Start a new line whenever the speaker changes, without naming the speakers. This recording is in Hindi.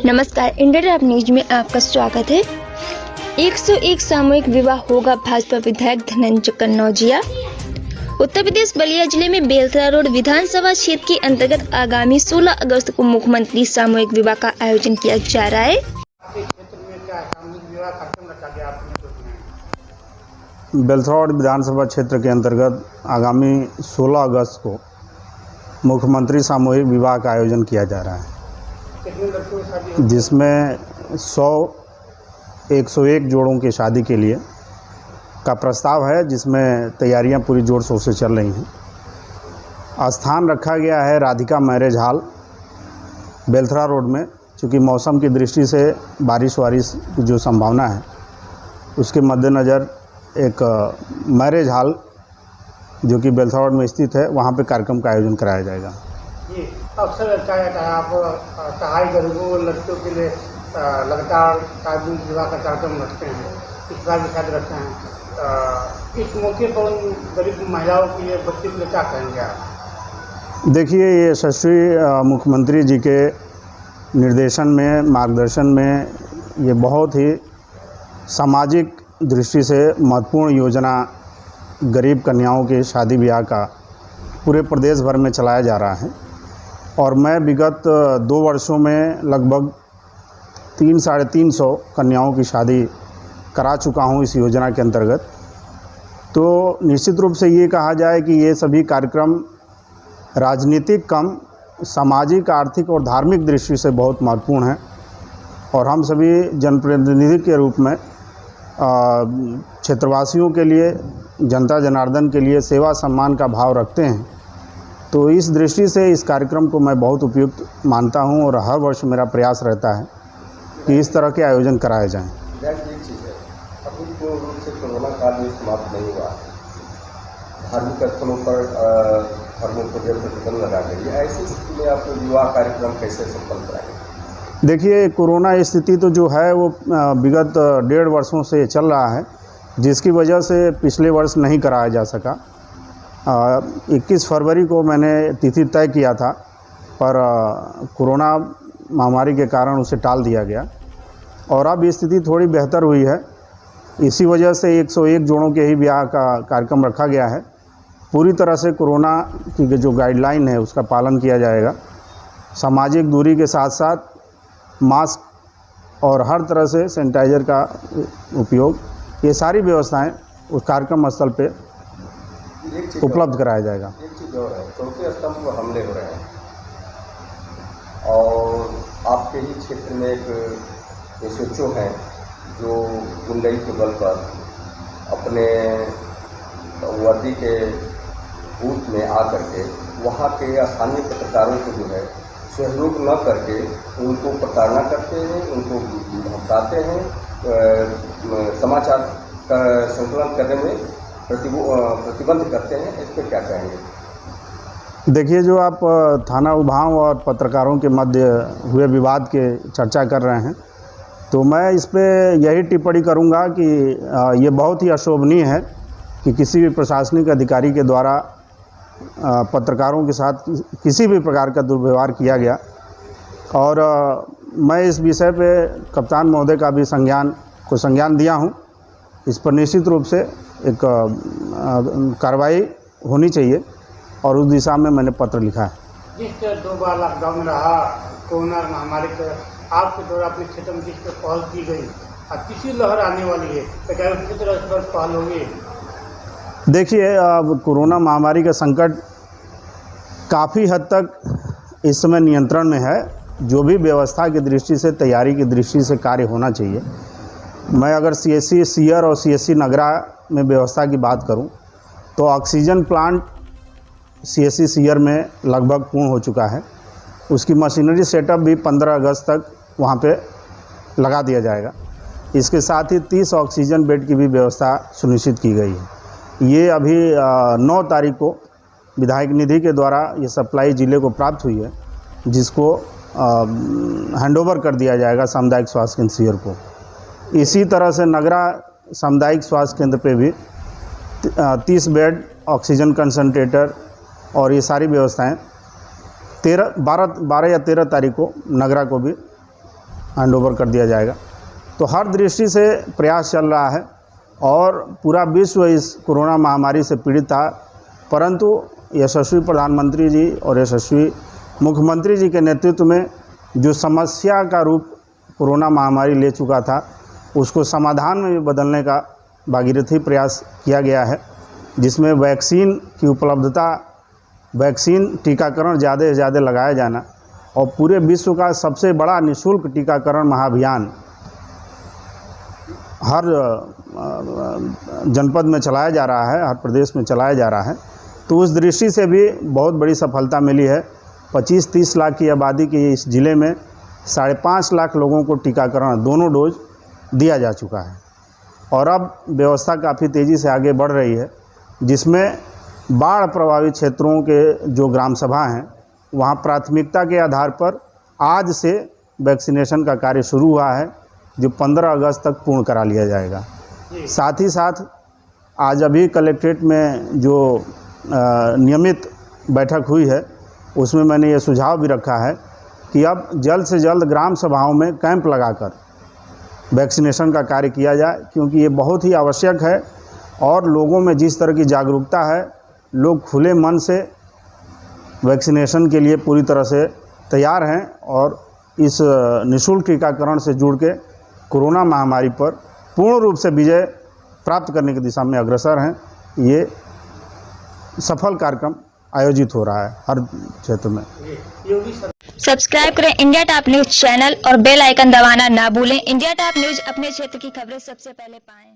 नमस्कार, इंडिया न्यूज में आपका स्वागत है। 101 सामूहिक विवाह होगा भाजपा विधायक धनंजय कन्नौजिया। उत्तर प्रदेश बलिया जिले में बेलथरा रोड विधानसभा क्षेत्र के अंतर्गत आगामी 16 अगस्त को मुख्यमंत्री सामूहिक विवाह का आयोजन किया जा रहा है।
बेलथरा रोड विधानसभा क्षेत्र के अंतर्गत आगामी 16 अगस्त को मुख्यमंत्री सामूहिक विवाह का आयोजन किया जा रहा है, जिसमें 101 जोड़ों की शादी के लिए का प्रस्ताव है, जिसमें तैयारियां पूरी जोर शोर से चल रही हैं। स्थान रखा गया है Radhika marriage hall Belthara road में। चूँकि मौसम की दृष्टि से बारिश की जो संभावना है, उसके मद्देनज़र एक मैरिज हॉल जो कि बेलथरा रोड में स्थित है, वहाँ पे कार्यक्रम का आयोजन कराया जाएगा।
जी, अक्सर क्या कहता है आप सहाय गरीबों लड़कियों के लिए लगातार शादी विवाह का कार्यक्रम रखते हैं, इस बार भी शायद रखते हैं। इस मौके पर गरीब महिलाओं के लिए, बच्चे के लिए क्या कहेंगे आप?
देखिए, ये यशस्वी मुख्यमंत्री जी के निर्देशन में, मार्गदर्शन में ये बहुत ही सामाजिक दृष्टि से महत्वपूर्ण योजना गरीब कन्याओं के शादी ब्याह का पूरे प्रदेश भर में चलाया जा रहा है। और मैं विगत 2 वर्षों में लगभग 300-350 कन्याओं की शादी करा चुका हूं इस योजना के अंतर्गत। तो निश्चित रूप से ये कहा जाए कि ये सभी कार्यक्रम राजनीतिक कम सामाजिक, आर्थिक और धार्मिक दृष्टि से बहुत महत्वपूर्ण हैं। और हम सभी जनप्रतिनिधि के रूप में क्षेत्रवासियों के लिए, जनता जनार्दन के लिए सेवा सम्मान का भाव रखते हैं। तो इस दृष्टि से इस कार्यक्रम को मैं बहुत उपयुक्त मानता हूं और हर वर्ष मेरा प्रयास रहता है कि इस तरह के आयोजन कराए जाएं।
एक चीज़ है, अभी पूर्ण रूप से कोरोना काल में समाप्त नहीं हुआ, धार्मिक स्थलों पर धर्मों पर जब प्रतिबंध लगा गई, ऐसी स्थिति में आप विवाह कार्यक्रम कैसे सफल कराएंगे?
देखिए, कोरोना स्थिति तो जो है वो विगत 1.5 वर्षों से चल रहा है, जिसकी वजह से पिछले वर्ष नहीं कराया जा सका। 21 फरवरी को मैंने तिथि तय किया था, पर कोरोना महामारी के कारण उसे टाल दिया गया और अब स्थिति थोड़ी बेहतर हुई है। इसी वजह से 101 जोड़ों के ही ब्याह का कार्यक्रम रखा गया है। पूरी तरह से कोरोना की जो गाइडलाइन है उसका पालन किया जाएगा। सामाजिक दूरी के साथ साथ मास्क और हर तरह से सैनिटाइज़र का उपयोग, ये सारी व्यवस्थाएं उस कार्यक्रम स्थल पे उपलब्ध कराया जाएगा।
एक चीज़ और है, चौथे स्तंभ पर हमले हो रहे हैं और आपके ही क्षेत्र में एक एसएचओ हैं जो गुंडई के बल पर अपने वर्दी के बूथ में आकर के वहाँ के स्थानीय पत्रकारों को जो है सहयोग न करके उनको प्रताड़ना करते हैं, उनको धमकाते हैं, समाचार का संकलन करने में प्रतिबंध करते हैं। इस पर क्या कहेंगे?
देखिए, जो आप थाना उभाव और पत्रकारों के मध्य हुए विवाद के चर्चा कर रहे हैं, तो मैं इस पे यही टिप्पणी करूंगा कि ये बहुत ही अशोभनीय है कि किसी भी प्रशासनिक अधिकारी के द्वारा पत्रकारों के साथ किसी भी प्रकार का दुर्व्यवहार किया गया। और मैं इस विषय पे कप्तान महोदय का भी संज्ञान दिया हूं। इस पर निश्चित रूप से एक कार्रवाई होनी चाहिए और उस दिशा में मैंने पत्र लिखा है।
जिस 2 बार लॉकडाउन में रहा कोरोना महामारी का, आपके द्वारा अपने क्षेत्र में जिस पर पहल की गई और किसी लहर आने वाली है, तो क्या किसी तरह इस पर पहल होगी?
देखिए, अब कोरोना महामारी का संकट काफ़ी हद तक इस समय नियंत्रण में है। जो भी व्यवस्था की दृष्टि से, तैयारी की दृष्टि से कार्य होना चाहिए। मैं अगर CSC सीयर और CSC नगरा में व्यवस्था की बात करूं, तो ऑक्सीजन प्लांट CSC सीयर में लगभग पूर्ण हो चुका है। उसकी मशीनरी सेटअप भी 15 अगस्त तक वहां पे लगा दिया जाएगा। इसके साथ ही 30 ऑक्सीजन बेड की भी व्यवस्था सुनिश्चित की गई है। ये अभी 9 तारीख को विधायक निधि के द्वारा ये सप्लाई जिले को प्राप्त हुई है, जिसको हैंडओवर कर दिया जाएगा सामुदायिक स्वास्थ्य केंद्र सीयर को। इसी तरह से नगरा सामुदायिक स्वास्थ्य केंद्र पे भी 30 बेड, ऑक्सीजन कंसंट्रेटर और ये सारी व्यवस्थाएं 12 या 13 तारीख को नगरा को भी हैंड ओवर कर दिया जाएगा। तो हर दृष्टि से प्रयास चल रहा है और पूरा विश्व इस कोरोना महामारी से पीड़ित था, परंतु यशस्वी प्रधानमंत्री जी और यशस्वी मुख्यमंत्री जी के नेतृत्व में जो समस्या का रूप कोरोना महामारी ले चुका था, उसको समाधान में भी बदलने का भागीरथी प्रयास किया गया है, जिसमें वैक्सीन की उपलब्धता, वैक्सीन टीकाकरण ज़्यादा से ज़्यादा लगाया जाना और पूरे विश्व का सबसे बड़ा निःशुल्क टीकाकरण महाअभियान हर जनपद में चलाया जा रहा है, हर प्रदेश में चलाया जा रहा है। तो उस दृष्टि से भी बहुत बड़ी सफलता मिली है। 25-30 लाख की आबादी के इस ज़िले में 5.5 लाख लोगों को टीकाकरण दोनों डोज दिया जा चुका है और अब व्यवस्था काफ़ी तेज़ी से आगे बढ़ रही है, जिसमें बाढ़ प्रभावित क्षेत्रों के जो ग्राम सभा हैं वहाँ प्राथमिकता के आधार पर आज से वैक्सीनेशन का कार्य शुरू हुआ है, जो 15 अगस्त तक पूर्ण करा लिया जाएगा। साथ ही साथ आज अभी कलेक्ट्रेट में जो नियमित बैठक हुई है, उसमें मैंने ये सुझाव भी रखा है कि अब जल्द से जल्द ग्राम सभाओं में कैंप लगाकर वैक्सीनेशन का कार्य किया जाए, क्योंकि ये बहुत ही आवश्यक है और लोगों में जिस तरह की जागरूकता है, लोग खुले मन से वैक्सीनेशन के लिए पूरी तरह से तैयार हैं और इस निःशुल्क टीकाकरण से जुड़ के कोरोना महामारी पर पूर्ण रूप से विजय प्राप्त करने की दिशा में अग्रसर हैं। ये सफल कार्यक्रम आयोजित हो रहा है हर क्षेत्र में।
सब्सक्राइब करें इंडिया टॉप न्यूज चैनल और बेल आइकन दबाना ना भूलें। इंडिया टॉप न्यूज अपने क्षेत्र की खबरें सबसे पहले पाएं।